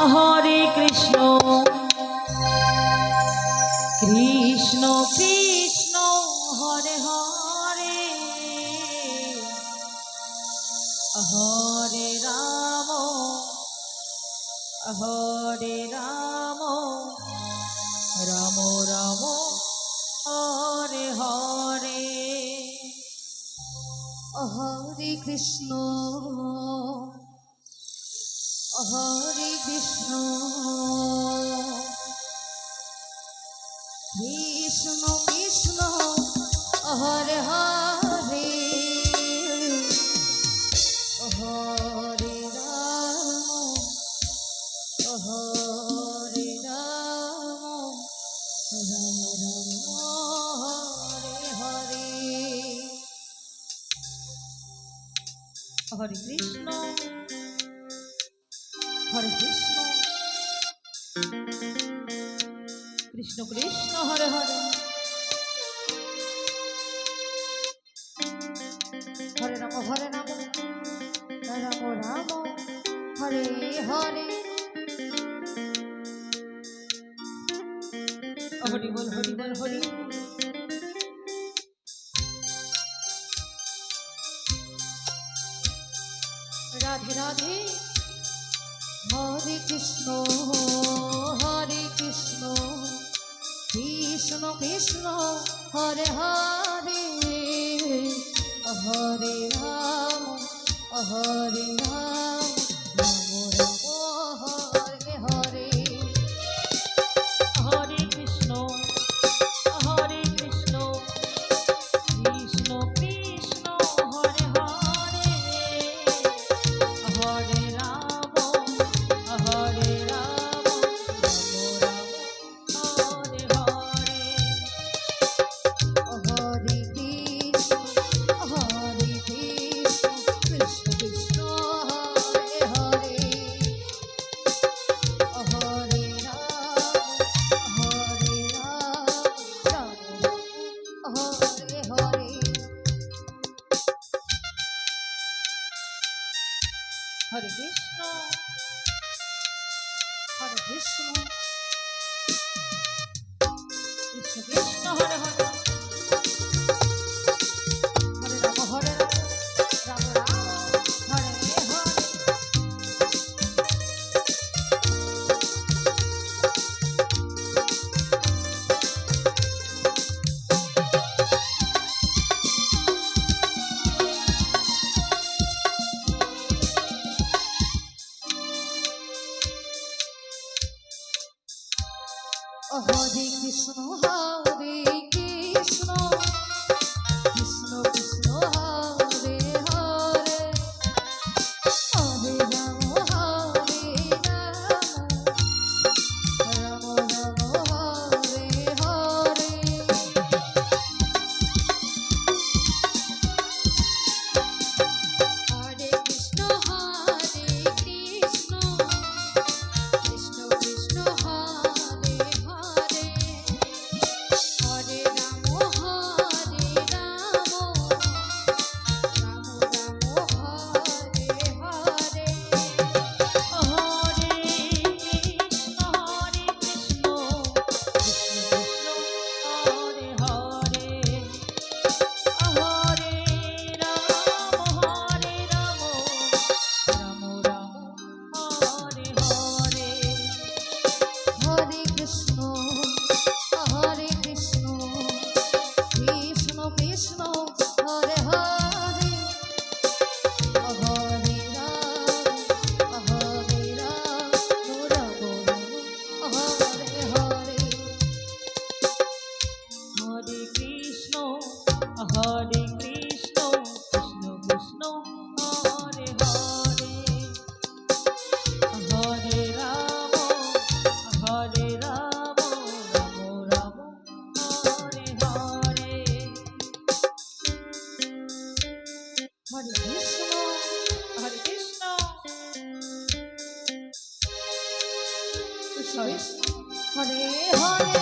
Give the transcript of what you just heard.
হরে Krishna Krishna Krishna Hare Hare Hare Ram Ram Ram Hare Hare Hare Krishna Krishna Krishna Hare Hare Hare Ram Ram Ram Hare Hare Hare Krishna Krishna Krishna Hare Hare Hare Ram Ram Ram Hare Hare Hari বল Hari বল Hari Radhe Radhe হরে Krishna Krishna Krishna Hare Hare Hare Ram Ram Ram Hare Hare Hare Krishna Krishna Krishna Hare Hare Hare Ram হরে Ram Hare Hare Hare Krishna Krishna Hare Hare Hare Ram Hare Hare Hare Krishna Krishna Krishna Hare Hare Hare Ram Hare Hare Hare Krishna Krishna Krishna Hare Hare Hare Ram Ram Ram Hare Hare Hare Krishna Krishna Krishna Krishna Hare Hare Hare Ram Hare Hare